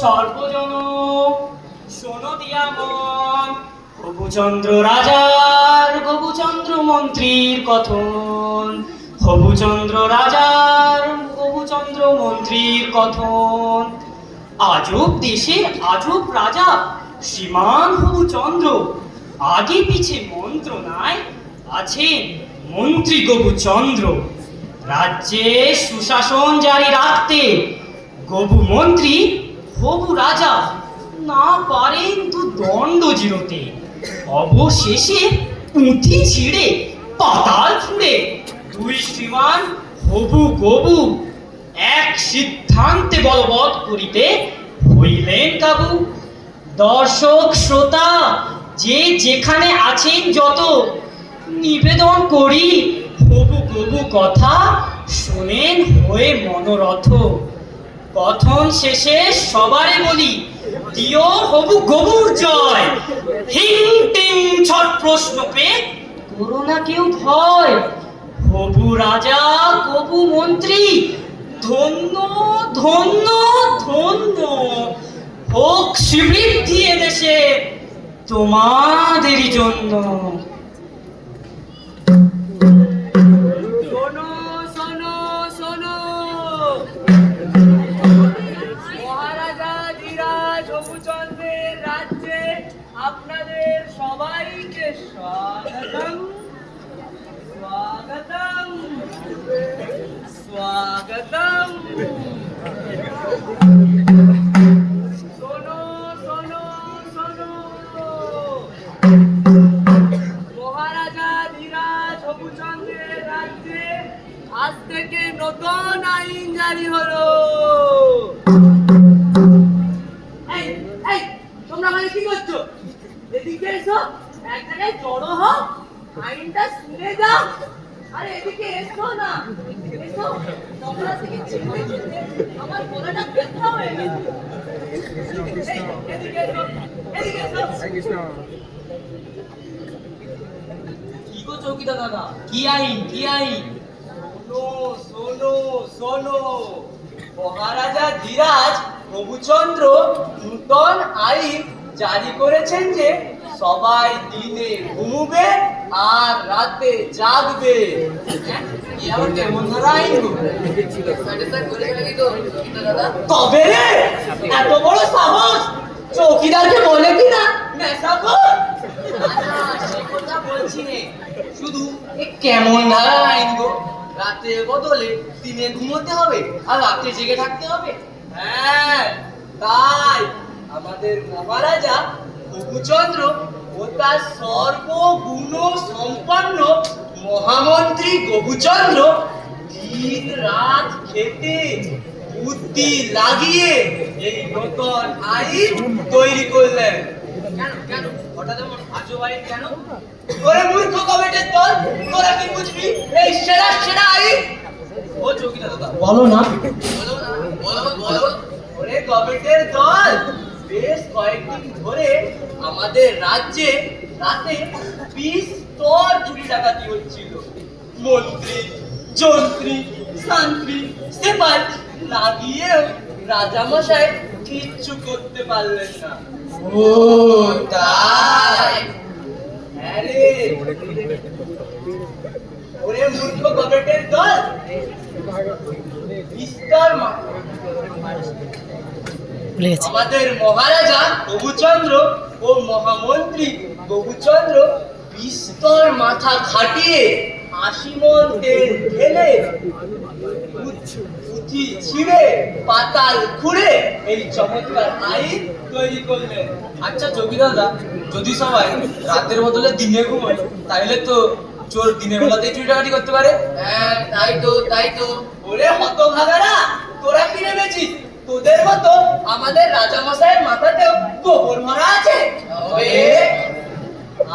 সর্বজন শোনো দিয়া মন, হবুচন্দ্র রাজার গবুচন্দ্র মন্ত্রীর কথন, হবুচন্দ্র রাজার গবুচন্দ্র মন্ত্রীর কথন। আজব দেশের আজব রাজা শ্রীমান হবুচন্দ্র, আগে পিছে মন্ত্রণায় আছেন মন্ত্রী গবুচন্দ্র। রাজ্যে সুশাসন জারি রাখতে গবু মন্ত্রী হবু রাজা না পারেন তো দণ্ড জিরোতে। অবশেষে পুঁথি ছিঁড়ে পাতাল ফুঁড়ে দুই শ্রীমান হবু গবু এক সিদ্ধান্তে বলবৎ করিতে হইলেন কাবু। দর্শক শ্রোতা যে যেখানে আছেন যত, নিবেদন করি হবু গবু কথা শোনেন হয়ে মনোরথ। কথন শেষে সবারে বলি, দিও হবু গবুর জয়। হিং টিং ছট প্রশ্ন পেয়ে করো না কেউ ভয়। হবু রাজা গবু মন্ত্রী ধন্য ধন্য ধন্য, হোক শ্রীবৃদ্ধি এদেশে তোমাদেরই জন্য। শোনো শোনো শোনো, মহারাজা ধীরাজ হবুচন্দ্রের রাজ্যে আপনাদের সবাইকে স্বাগতম স্বাগতম স্বাগতম। শোনো শোনো শোনো, মহারাজা ধীরাজ হবুচন্দ্রের রাজ্যে আজ থেকে নতুন আইন জারি হলো। এই এই তোমরা মানে কি করছো? এদিকে এসো, এক জায়গায় জড়ো হও, আইনটা শুনে যাও। আরে এদিকে এসো না, এসো। তোমরা থেকে চিন্তা চিন্তে আমার গলাটা ব্যথা হয়ে গেল। এদিকে এসো, এদিকে এসো। কি গো চৌকিদার দাদা, কি আইন কি আইন? শোনো শোনো শোনো, মহারাজা ধীরাজ হবুচন্দ্র নূতন আইন জারি করেছেন যে সবাই দিনে ঘুমবে আর রাতে জাগবে। এ আবার কেমন ধারা আইন গো? তবে রে, এত বড় সাহস চৌকিদারকে বলে কিনা নেশাখোর। সে কথা বলছি নে, শুধু এ কেমন ধারা আইন গো? রাতে বদলে দিনে ঘুমোতে হবে আর রাতে জেগে থাকতে হবে? হ্যাঁ, তাই আমাদের মহারাজা হবুচন্দ্র ও তার সর্বগুণ সম্পন্ন মহামন্ত্রী গবুচন্দ্র দিন রাত খেটে বুদ্ধি লাগিয়ে এই নতুন আইন তৈরি করলেন। কেন কেন হঠাৎ এমন আজব আইন কেন? ওরে মূর্খ কমিটির দল, তোরা কি বুঝবি এই সেরা সেরা আইন? ও চৌকিদার দাদা বলো না। বলো না, বলো বলো। ওরে কমিটির দল, বেশ কয়েকদিন ধরে আমাদের রাজ্যে রাতে 20 স্তর চুরি ডাকাতি হচ্ছিল। মন্ত্রী যন্ত্রী শান্তি সেপাই লাগিয়েও রাজামশাই কিচ্ছু করতে পারলেন না। ও তাই? হ্যাঁ রে, ওরে মূর্খ কমিটির দল, বিস্তর আমাদের মহারাজা গবুচন্দ্র ও মহামন্ত্রী গবুচন্দ্র বিস্তর মাথা খাটিয়ে 80 মণ তেল ঢেলে পুঁথি ছিঁড়ে পাতাল খুঁড়ে এই চমৎকার আইন তৈরি করলেন। আচ্ছা চৌকিদার দাদা, যদি সবাই রাতের বদলে দিনে ঘুমায় তাহলে তো চোর দিনের বেলাতেই চুরি ডাকাতি করতে পারে। হ্যাঁ, তাই তো তাই তো। ওরে হতভাগারা, তোরা কি ভেবেছিস তোদের মতো আমাদের রাজামশাইয়ের মাথাতেও গোবর ভরা আছে?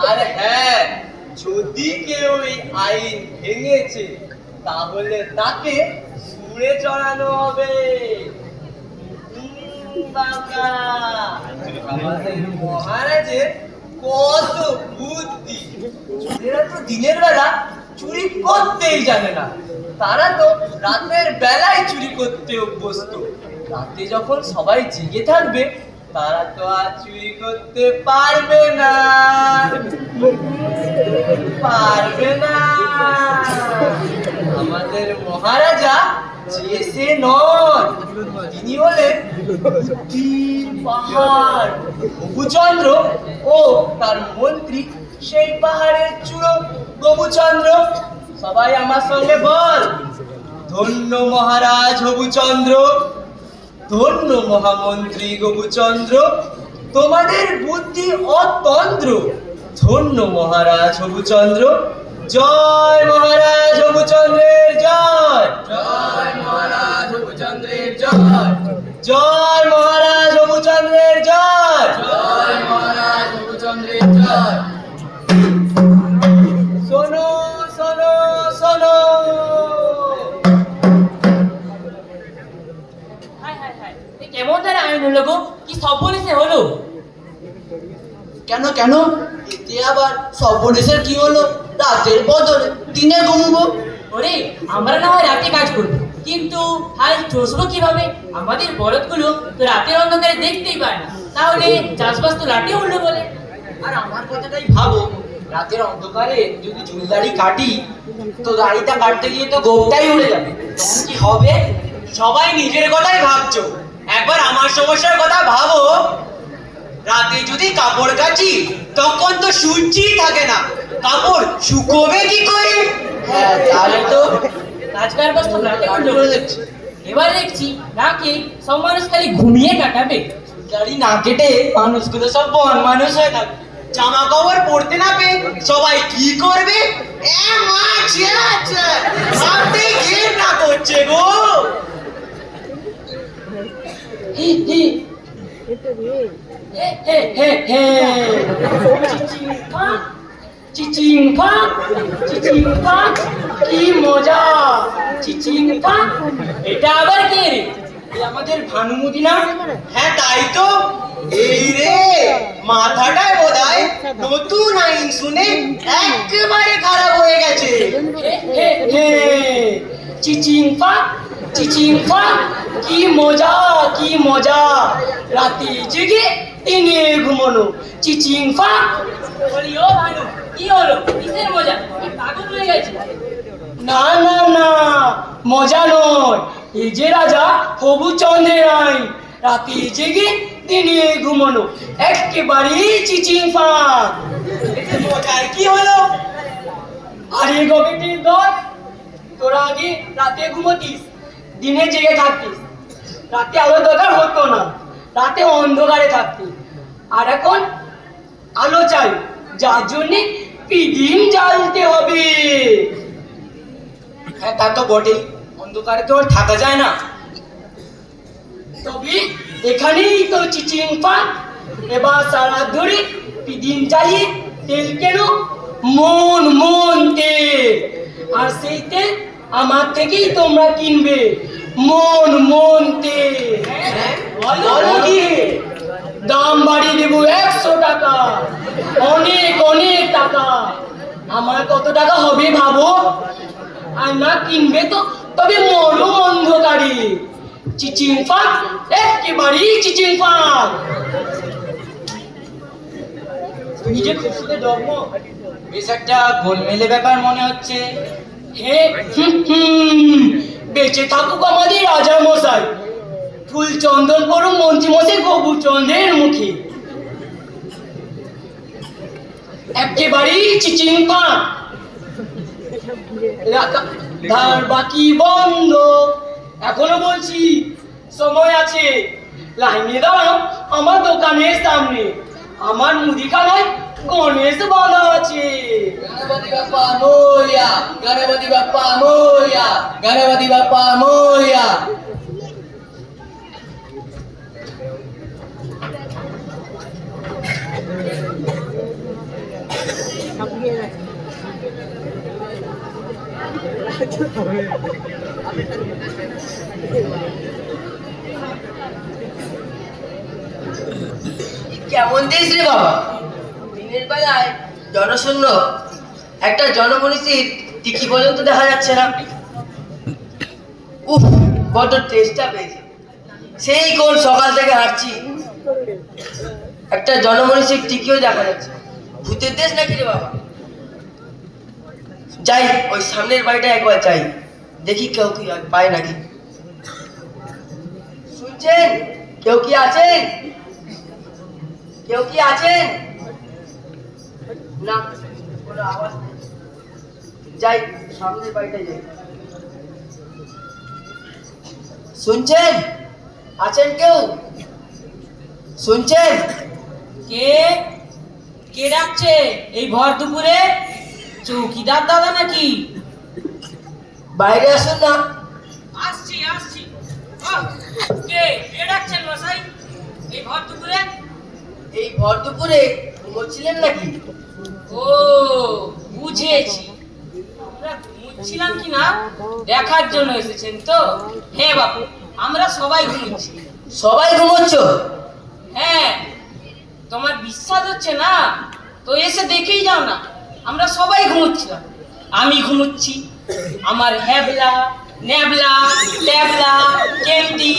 আর হ্যাঁ, যদি কেউ এই আইন ভেঙেছে তাহলে তাকে সুরে চড়ানো হবে। বাবা, আমাদের মহারাজের কত বুদ্ধি! এরা তো দিনের বেলা চুরি করতেই জানে না, তারা তো রাতের বেলায় চুরি করতে অভ্যস্ত। রাতে যখন সবাই জেগে থাকবে তারা তো আর চুরি করতে পারবে না। পারবে না। আমাদের মহারাজা যে সে নন, তিনি হলেন বুদ্ধির পাহাড়। গবুচন্দ্র ও তার মন্ত্রী সেই পাহাড়ের চূড়ো গবুচন্দ্র। সবাই আমার সঙ্গে বল, ধন্য মহারাজ হবুচন্দ্র, ধন্য মহামন্ত্রী গবুচন্দ্র, তোমাদের বুদ্ধি অতন্দ্র। ধন্য মহারাজ হবুচন্দ্র, জয় মহারাজ হবুচন্দ্রের জয়। জয় মহারাজ হবুচন্দ্রের জয়। জয় মহারাজ হবুচন্দ্রের জয়। জয় মহারাজ হবুচন্দ্রের জয়। শোনো শোনো শোনো। কেমন তার আইন হলো গো? কি সর্বনেশে হলো? কেন কেন, এতে আবার সর্বনেশের কি হলো? রাতের বদলে দিনে ঘুমবো। ওরে, আমরা না হয় রাতে কাজ করবো, কিন্তু হাল চষবো কিভাবে? আমাদের বলদগুলো তো রাতের অন্ধকারে দেখতেই পায় না, তাহলে চাষবাস তো লাটে উঠলো বলে। আর আমার কথাটাই ভাবো, রাতের অন্ধকারে যদি চুল দাড়ি কাটি, তো দাড়িটা কাটতে গিয়ে তো গোপটাই উড়ে যাবে, তখন কি হবে? সবাই নিজের কথাই ভাবছো, একবার আমার সমস্যার কথা ভাবো। রাতে যদি কাপড় কাচি তখন তো সূর্যই থাকে না, কাপড় শুকোবে কি করে? হ্যাঁ, তাহলে তো কাজ কারবাস তো লাটে উঠলো। এবার দেখছি নাকি সব মানুষ খালি ঘুমিয়ে কাটাবে। দাড়ি না কেটে মানুষগুলো সব বন মানুষ হয়ে থাকে। জামা কাপড় পরতে না পেয়ে সবাই কি করবে? ভাবতেই ঘেন্না করছে গো। হি হি হে হে হে হে চিচিংফা চিচিংফা, কি মজা! চিচিংফা, এটা আবার কে রে? এই আমাদের ভানুমতি না? হ্যাঁ তাই তো। এই রে, মাথাটায় বোধহয় নতুন আইন শুনে একেবারে খারাপ হয়ে গেছে। হে হে হে চিচিংফা চিচিংফা, কি মজা কি মজা! রাতে জেগে দিনে ঘুমানো। চিচিংফা। বলি ও ভানু, কি হলো? কিসের মজা? কি পাগল হয়ে গেছে? না না না, মজা নয়, এই যে রাজা হবুচন্দ্রের আইন, রাতে জেগে দিনে ঘুমানো, একেবারেই চিচিংফা। এতে মজার কি হলো? আরে গবেটির দল, তোরা আগে রাতে ঘুমোতিস, দিনে জেগে থাকতিস, রাতে আলো দরকার হতো না, রাতে অন্ধকারে থাকতিস। আর এখন আলো চাই, যার জন্যে পিদিম জ্বালতে হবে। হ্যাঁ তা তো বটেই, অন্ধকারে তো আর থাকা যায় না। তবে এখানেই তো চিচিংফা। এবার সারা ধরে পিদিম জ্বালিয়ে তেল কেন? মন মন তেল। আর সেই তেল আমার থেকেই তোমরা কিনবে। মন মন তেল। বলো কি? দাম বাড়িয়ে দেবো 100 টাকা, অনেক অনেক টাকা। আমার কত টাকা হবে ভাবো? আর না কিনবে তো তবে মরো অন্ধকারে। চিচিংফা, একেবারেই চিচিংফা। তুই যে খুশিতে ডগম, বেশ একটা গোলমেলে ব্যাপার মনে হচ্ছে। হে বেঁচে থাকুক আমাদের রাজা মশাই, ফুল চন্দন করুন মন্ত্রী মশাই গবুচন্দ্রের মুখে। একেবারেই চিচিংফা। ধার বাকি বন্ধ। এখনো বলছি, সময় আছে। লাইনে দাঁড়াও আমার দোকানের সামনে, আমার মুদিখানায় গণেশ বাঁধা আছে। Ganapati Bappa Moria, Ganapati Bappa Moria, Ganapati Bappa Moria. কেমন দেশ রে বাবা? দিনের বেলায় জনশূন্য, একটা জনমনীষীর টিকি পর্যন্ত দেখা যাচ্ছে না। উফ, বড্ড টেস্টটা পেয়েছে। সেই কোন সকাল থেকে হাঁটছি, একটা জনমনীষীর টিকিও দেখা যাচ্ছে। ভূতের দেশ নাকি রে বাবা? যাই ওই সামনের বাড়িটা একবার যাই, দেখি কেউ কি পায় নাকি। শুনছেন? কেউ কি আছেন? কেউ কি আছেন? না, কোনো আওয়াজ নেই। যাই সামনের বাড়িটা যাই। শুনছেন? আছেন কেউ? শুনছেন? কে কে ডাকছে এই ভর দুপুরে? চৌকিদার দাদা নাকি? বাইরে আসুন না। আসছি আসছি। আহ, কে কে ডাকছেন মশাই এই ভর দুপুরে? এই ভর দুপুরে ঘুমোচ্ছিলেন নাকি? ও বুঝেছি, আমরা ঘুমোচ্ছিলাম কি না দেখার জন্য এসেছেন তো? হ্যাঁ বাবু, আমরা সবাই ঘুমোচ্ছি। সবাই ঘুমোচ্ছ? হ্যাঁ, তোমার বিশ্বাস হচ্ছে না তো এসে দেখেই যাও না, আমরা সবাই ঘুমোচ্ছিলাম। আমি ঘুমোচ্ছি, আমার হ্যাবলা ন্যাবলা ট্যাবলা কেমটি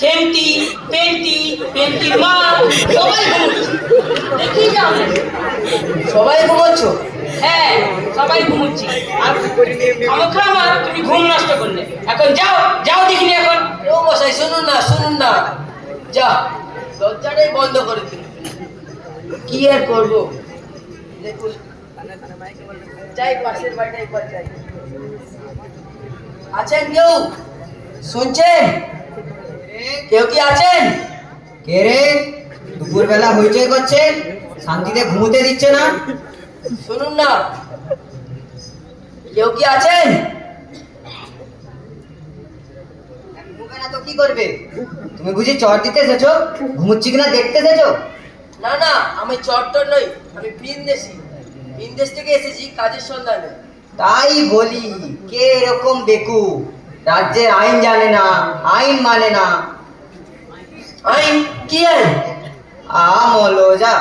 খেমটি পেন্টি পেন্টির মা সবাই ঘুমোচ্ছি, দেখেই যাও না। সবাই ঘুমোচ্ছ? হ্যাঁ, সবাই ঘুমোচ্ছি। আর খামোখামা তুমি ঘুম নষ্ট করলে। এখন যাও যাও দেখিনি এখন। ও মশাই শুনুন না, শুনুন না। যা, দরজাটাই বন্ধ করে দিন। কি আর করবো দেখুন, যাই পাশের বাড়িটা একবার যাই। আছেন কেউ? শুনছেন? কেউ কি আছেন? কে রে? দুপুরবেলা হইচই করছে, শান্তিতে ঘুমোতে দিচ্ছে না। শুনুন না, কেউ কি আছেন? ঘুমোবে না তো কি করবে? তুমি বুঝি চট দিতে এসেছো? ঘুমোচ্ছি কিনা দেখতে এসেছো? না না, আমি চট্টর নই, আমি ভিনদেশি। ভিনদেশ থেকে এসেছি কাজের সন্ধানে। তাই বলি, কে এরকম বেকু, রাজ্যের আইন জানে না, আইন মানে না। আইন? কি আইন? মলোজা,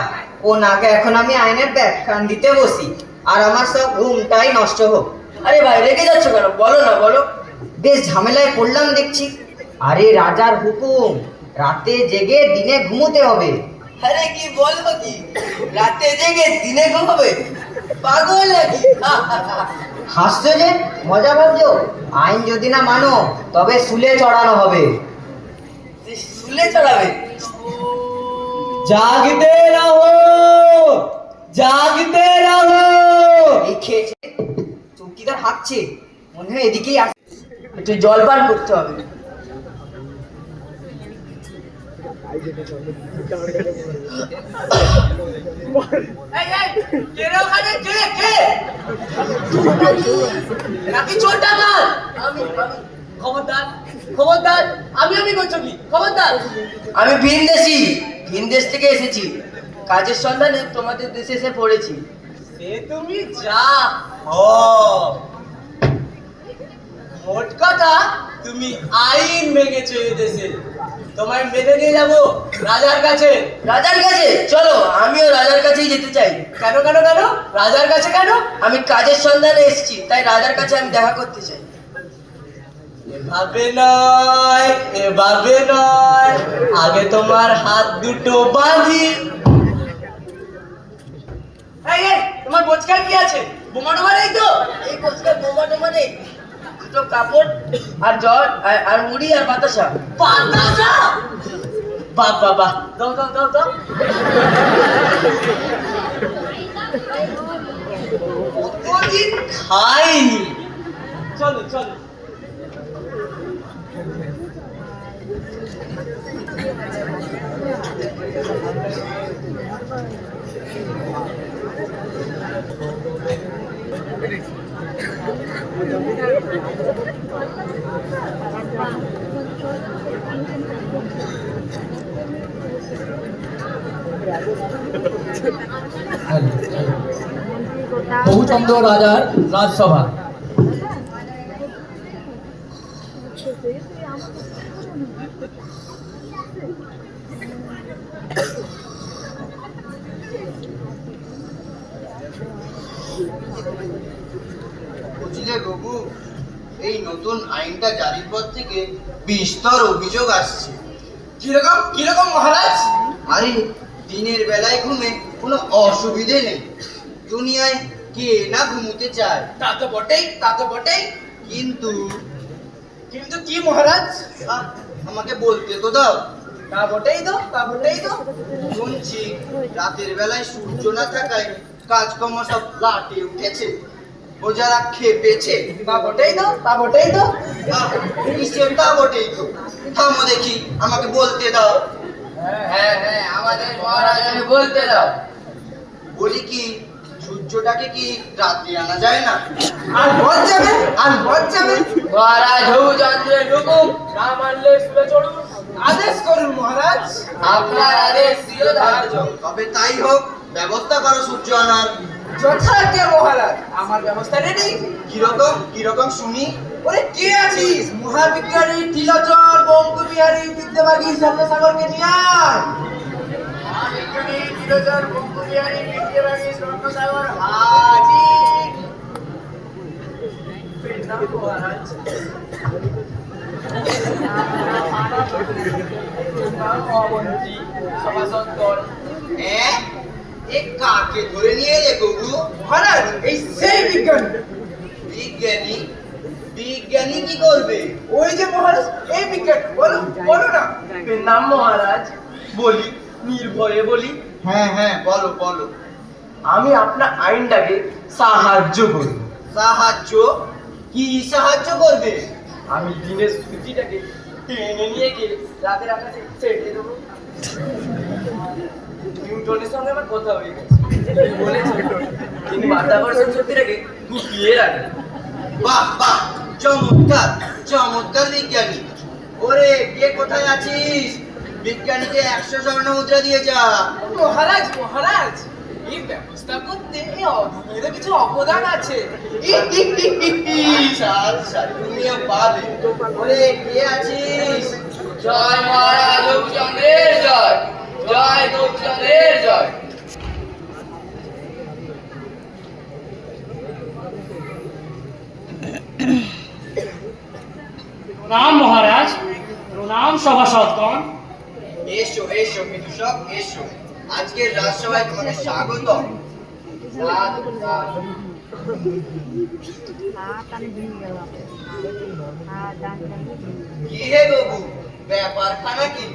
ও নাকে এখন আমি আইনের ব্যাখ্যান দিতে বসি, আর আমার সব ঘুমটাই নষ্ট হোক। আরে ভাই রেগে যাচ্ছ কেন? বলো না, বলো। বেশ ঝামেলায় পড়লাম দেখছি। আরে রাজার হুকুম, রাতে জেগে দিনে ঘুমোতে হবে। আরে কি বলবো কি, রাতে জেগে দিনে ঘুমাবে? পাগল নাকি? হাসছো যে, মজা ভাবছো? আইন যদি না মানো তবে শুলে চড়ানো হবে। শুলে চড়াবে? জাগতে রহো, জাগতে রহো। এই খেয়েছে, চৌকিদার হাঁকছে, মনে হয় এদিকেই আসছে। একটু জলপান করতে হবে। এই এই কে রে ওখানে? কে কে? নাকি চোর ডাকাত? আমি খবরদার খবরদার, আমি করছো কি? খবরদার। আমি ভিনদেশি, ভিনদেশ থেকে এসেছি কাজের সন্ধানে, তোমাদের দেশে এসে পড়েছি। সে তুমি যা মোট কথা, তুমি আইন মেনেছো এই দেশে, তোমায় মেনে নিয়ে যাবো রাজার কাছে। রাজার কাছে? চলো, আমিও রাজার কাছেই যেতে চাই। কেন কেন কেন? রাজার কাছে কেন? আমি কাজের সন্ধানে এসেছি, তাই রাজার কাছে আমি দেখা করতে চাই। এভাবে নয়, এভাবে নয়, আগে তোমার হাত দুটো বাঁধি। এই এই, তোমার বোচকার কি আছে? বোমা টোমা নেই তো? এই বছর বোমা টোমা নেই, দুটো কাপড় আর জল আর মুড়ি আর বাতাসা। বাতাসা? বাহ বাহ বাহ, দাও দাও দাও দাও। কতদিন খাইনি। চলো চলো। বহুচন্দ্র রাজার রাজসভা। বুঝলে বাবু, এই নতুন আইনটা জারির পর থেকে বিস্তর অভিযোগ আসছে। কিরকম কিরকম মহারাজ? আরে দিনের বেলায় ঘুমে কোনো অসুবিধে নেই। দুনিয়ায় কে না ঘুমোতে চায়? তা তো বটেই, তা তো বটেই। কিন্তু কিন্তু কি মহারাজ? আহ, আমাকে বলতে তো দাও। তা বটেই তো, তা বটেই তো। শুনছি রাতের বেলায় সূর্য না থাকায় কাজকর্ম সব লাটে উঠেছে, প্রজারা খেপেছে। তা বটেই তো, তা বটেই তো। আহ, নিশ্চয় তা বটেই তো। থামো দেখি, আমাকে বলতে দাও। হ্যাঁ হ্যাঁ, আমাদের মহারাজকে বলতে দাও। বলি কি, সূর্যটাকে কি রাতে আনা যায় না? আর বল যাবে, আর বল যাবে। মহারাজ হবুচন্দ্রের হুকুম, না মানলে শুলে চড়ুন। আদেশ করুন মহারাজ। আপনার আদেশ শিরোধার্য। তবে তাই হোক, ব্যবস্থা করো সূর্য আনার। যথাজ্ঞা মহারাজ, আমার ব্যবস্থা রেডি। কিরকম কিরকম শুনি। ওরে কে আছিস? মহাবিজ্ঞানী ত্রিলোচন বঙ্গবিহারী বিদ্যাবাগী স্বপ্নসাগরকে নিয়ে আয়। মহাবিজ্ঞানী ত্রিলোচন বঙ্গবিহারী বিদ্যাবাগী স্বপ্নসাগর হাজির। মহামন্ত্রী, সভাসদগণ। হ্যাঁ, এ কাকে ধরে নিয়ে এলে গবু? মহারাজ, এই সেই বিজ্ঞানী। বিজ্ঞানী? বিজ্ঞানী কি করবে? ওই যে মহারাজ, এই বিজ্ঞানী। বলো, বলো না। এর নাম মহারাজ। বলি, নির্ভয়ে বলি। হ্যাঁ হ্যাঁ, বলো বলো। আমি আপনার আইনটাকে সাহায্য করব। সাহায্য? কি সাহায্য করবে? আমি দিনের সূচিটাকে টেনে নিয়ে গিয়ে রাতের আকাশে ছেড়ে দেবো। নিউটনের সঙ্গে আমার কথা হয়ে গেছে। বলেছে তিনি মাধ্যাকর্ষণ শক্তিটাকে গুটিয়ে রাখেন। বাহ বাহ, চমৎকার চমৎকার বিজ্ঞানী। ওরে কে কোথায় আছিস? বিজ্ঞানীকে 100 স্বর্ণ মুদ্রা দিয়ে যা। মহারাজ, মহারাজ, এই ব্যবস্থা করতে এই অধমেরও কিছু অবদান আছে। আচ্ছা আচ্ছা, তুমিও পাবে। ওরে কে আছিস? জয় মহারাজ হবুচন্দ্রের জয়, জয় হবুচন্দ্রের জয়। প্রণাম মহারাজ, প্রণাম সভাসদগণ। এসো এসো বিদূষক, এসো। আজকের রাজসভায় তোমাকে স্বাগত। সাধু সাধু। কি হে বাবু, ব্যাপারখানা কি?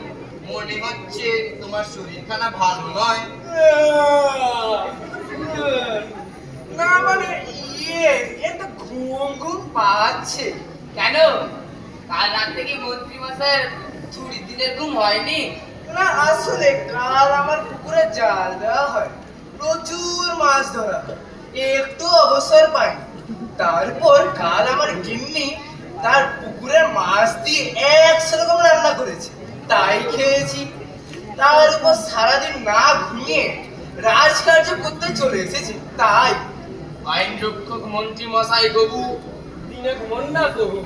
মনে হচ্ছে তোমার শরীরখানা ভালো নয়। না মানে এটা ঘুম ঘুম পাচ্ছে। কেন? কাল রাত থেকে মন্ত্রী মশাইয়ের ছুটির দিনের ঘুম হয়নি? না আসলে কাল আমার পুকুরে জাল দেওয়া হয়, প্রচুর মাছ ধরা হয়, একটু অবসর পাই। তারপর কাল আমার গিন্নি তার পুকুরের মাছ দিয়ে 100 রকম রান্না করেছে, তাই খেয়েছি। তার উপর সারাদিন না ঘুমিয়ে রাজকার্য করতে চলে এসেছি, তাই। আইন রক্ষক মন্ত্রী মশাই গবু, দিনে ঘুমন না কবু।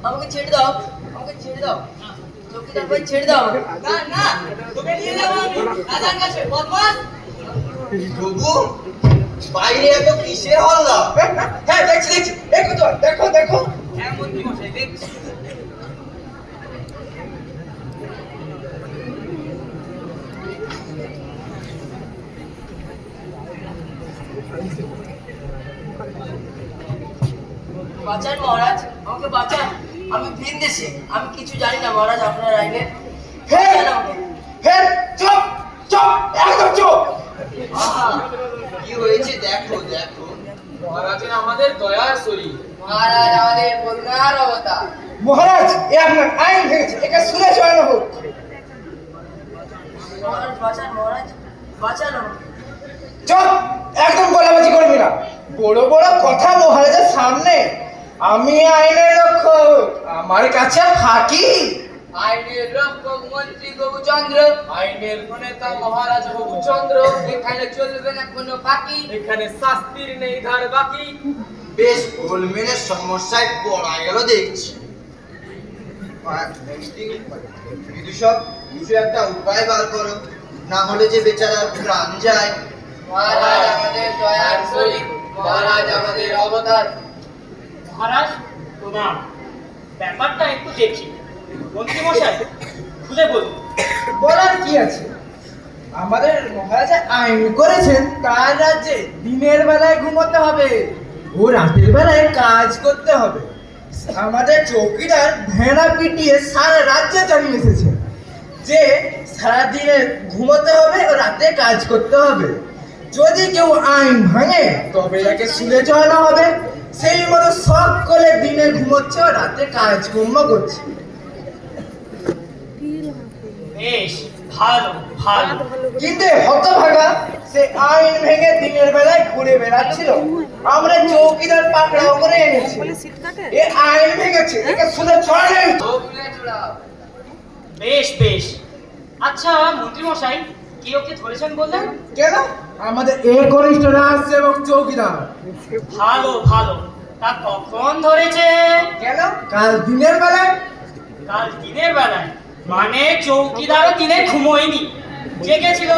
আমাকে ছেড়ে দাও, আমাকে ছেড়ে দাও। চৌকিদার ভাই ছেড়ে দাও আমাকে। না না, তোকে নিয়ে যাবো আমি রাজার কাছে। বদমাস। বাবু, বাইরে এত কিসের হল্লা? হ্যাঁ দেখছি দেখছি, দেখো তো, দেখো দেখো। হ্যাঁ মন্ত্রী মশাই, দেখছি। বাঁচান মহারাজ, আমাকে বাঁচান। আমি ভিন দেশে, আমি কিছু জানি না মহারাজ আপনার আইনের। বাঁচান আমাকে। হ্যাঁ চুপ চুপ, একদম চুপ। আহা, কি হয়েছে দেখো দেখো। মহারাজের আমাদের দয়ার শরীর। মহারাজ আমাদের করুণার অবতার। মহারাজ, এ আপনার আইন ভেঙেছে, একে শুনে চড়ানো হোক। মহারাজ বাঁচান, মহারাজ বাঁচান আমাকে। চুপ, একদম গলাবাজি করবি না। বড় বড় কথা মহারাজের সামনে। আমি আইনের রক্ষক, আমার কাছে ফাঁকি। আইনের রক্ষক মন্ত্রী গবুচন্দ্র, আইনের প্রণেতা মহারাজ হবুচন্দ্র। এখানে চলবে না কোনো ফাঁকি। এখানে শাস্তির নেই ধার বাকি। বেশ গোলমেলের সমস্যায় পড়া গেল দেখছি। বিদূষক, কিছু একটা উপায় বার করো, না হলে যে বেচারার প্রাণ যায়। মহারাজ আমাদের দয়ার শরীর, মহারাজ আমাদের অবতার। মহারাজ প্রণাম, ব্যাপারটা একটু দেখি। মন্ত্রী মশাই খুলে বলুন। বলার কি আছে, আমাদের মহারাজা আইন করেছেন কার রাজ্যে দিনের বেলায় ঘুমোতে হবে ও রাতের বেলায় কাজ করতে হবে। আমাদের চৌকিদার ভেড়া পিটিয়ে সারা রাজ্যে চালিয়ে এসেছে যে সারাদিনে ঘুমোতে হবে ও রাতে কাজ করতে হবে। যদি কেউ আইন ভাঙে তবে তাকে শুলে চড়ানো হবে। সেই মতো সব করে দিনে ঘুমোচ্ছে ও রাতে কাজকর্ম করছে। বেশ ভালো ভালো। কিন্তু হতভাগা সে আইন ভেঙে দিনের বেলায় ঘুরে বেড়াচ্ছিল। আমরা চৌকিদার পাকড়াও করে এনেছি। এ আইন ভেঙেছে, একে শুধু ছড়ালেন। বেশ বেশ। আচ্ছা মন্ত্রী মশাই কি ওকে ধরেছেন বললেন? কেন? আমাদের এ কনিষ্ঠ রাজসেবক চৌকিদার। ভালো ভালো। তা কখন ধরেছে? কেন? কাল দিনের বেলায়। কাল দিনের বেলায়? মানে চৌকিদারও দিনে ঘুমোয়নি, জেগেছিল।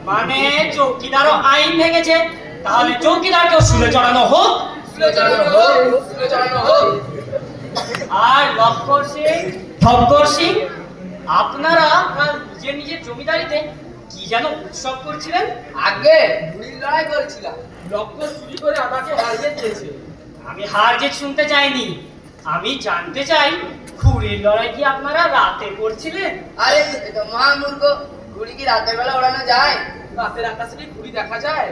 মানে চৌকিদারও আইন ভেঙেছে। তাহলে চৌকিদারকেও শুলে চড়ানো হোক। আর লক্ষ্মণ সিং, ঠক্কর সিং, আপনারা কাল নিজের নিজের জমিদারিতে কি যেন উৎসব করছিলেন? আগে বুড়ির লড়াই করেছিলাম, লক্ষ্য চুরি করে আমাকে হারিয়ে দিয়েছে। আমি হার জিত শুনতে চাইনি, আমি জানতে চাই ঘুড়ির লড়াই কি আপনারা রাতে করছিলেন? আরে এ তো মহামূর্খ, ঘুড়ি কি রাতের বেলা ওড়ানো যায়? রাতের আকাশে কি ঘুড়ি দেখা যায়?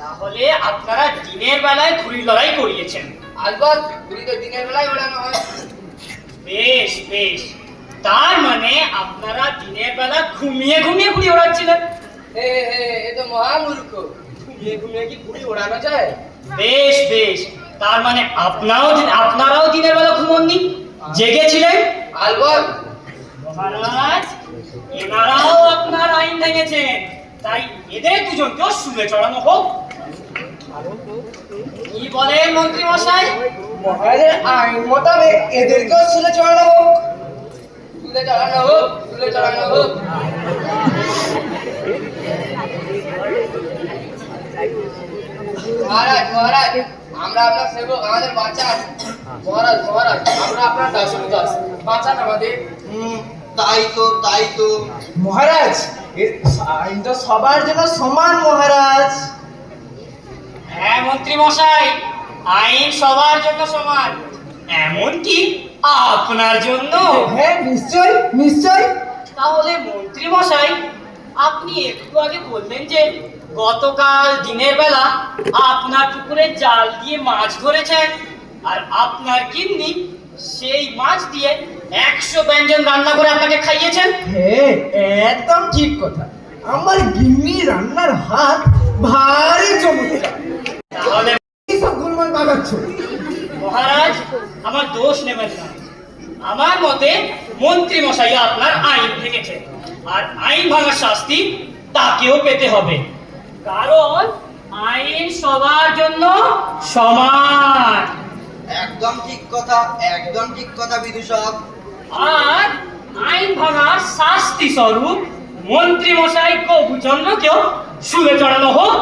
তাহলে আপনারা দিনের বেলায় ঘুড়ির লড়াই করিয়েছেন। আলবৎ, ঘুড়ি তো দিনের বেলায় ওড়ানো হয়। বেশ বেশ। তার মানে আপনারা দিনের বেলা ঘুমিয়ে ঘুমিয়ে ঘুড়ি ওড়াচ্ছিলেন। হে হে, এ তো মহামূর্খ, ঘুমিয়ে ঘুমিয়ে কি ঘুড়ি ওড়ানো যায়? বেশ বেশ। তার মানে আপনারাও দিনের বেলা ঘুমননি, জেগেছিলেন। আলবৎ। মহারাজ, এনারাও আপনার আইন ভেঙেছেন, তাই এদের দুজনকেও শুলে চড়ানো হোক। কি বলেন মন্ত্রী মশাই? মহারাজের আইন মোতাবেক এদেরকেও শুলে চড়ানো হোক। তুলে চালানো হোক, তুলে চালানো হোক। মহারাজ মহারাজ, আমরা আপনার সেবক, আমাদের বাঁচান। মহারাজ মহারাজ, আমরা আপনার দাসন দাস, বাঁচান আমাদের। তাই তো মহারাজ, এর আইন তো সবার জন্য সমান মহারাজ। হ্যাঁ মন্ত্রী মশাই, আইন সবার জন্য সমান, এমনকি আপনার জন্য। হ্যাঁ নিশ্চয় নিশ্চয়। তাহলে মন্ত্রী মশাই, আপনি একটু আগে বললেন যে গতকাল দিনের বেলা আপনার পুকুরে জাল দিয়ে মাছ ধরেছেন, আর আপনার গিন্নি সেই মাছ দিয়ে 100 ব্যঞ্জন রান্না করে আপনাকে খাইয়েছেন। হ্যাঁ একদম ঠিক কথা। আমার গিন্নি রান্নার হাত ভারী চমৎকার। তাহলে এইসব গুলমান বাগাচ্ছ। মহারাজ, আমার দোষ নেবেন না। আমার মতে মন্ত্রী মশাই আপনার আইন ভেঙেছে, আর আইন ভাঙার শাস্তি তাকেও পেতে হবে, কারণ আইন সবার জন্য সমান। একদম ঠিক কথা বিদূষক। আর আইন ভাঙার শাস্তি স্বরূপ মন্ত্রী মশাই কবুচন্দ্রকেও শুলে চড়ানো হোক।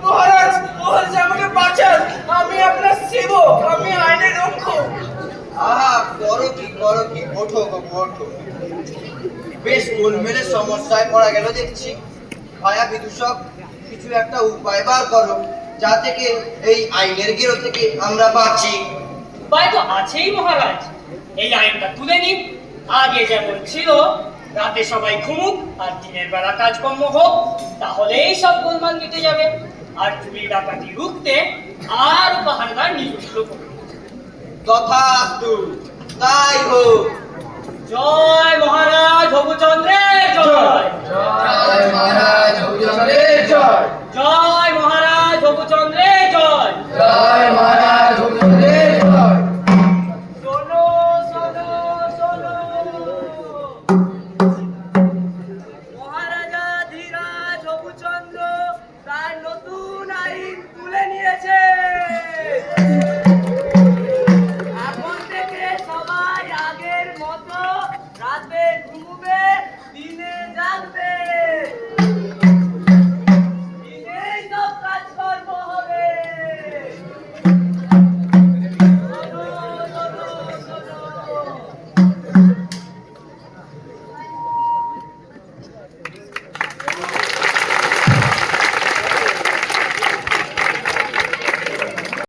মহারাজ মহারাজ আমাকে বাঁচান, আমি আপনার সেবক, আমি আইনের রক্ষক। আহা, করো কি, ওঠো। বেশ গোলমেলে সমস্যায় পড়া গেল দেখছি। ভায়া বিদূষক, কিছু একটা উপায় বার করো, যা থেকে এই আইনের গেরো থেকে আমরা বাঁচি। উপায় তো আছেই মহারাজ, এই আইনটা তুলে নিন। আগে যেমন ছিল, রাতে সবাই ঘুমুক আর দিনের বেলা কাজকর্ম হোক, তাহলেই সব গোলমাল মিটে যাবে। আর চুরি ডাকাতি রুখতে আর পাহাড়দার নিযুক্ত করুন। তথাস্তু, তাই হোক। জয় মহারাজ হবুচন্দ্রের জয়। জয় মহারাজ হবুচন্দ্রের জয়। জয় মহারাজ হবুচন্দ্রের জয়। জয় মহারাজ হবুচন্দ্রের জয়। শোনো শোনো শোনো, মহারাজা ধীরাজ হবুচন্দ্র তার নতুন আইন তুলে নিয়েছে। এখন থেকে সবাই আগের মতো রাতে ঘুমবে, দিনে জাগবে।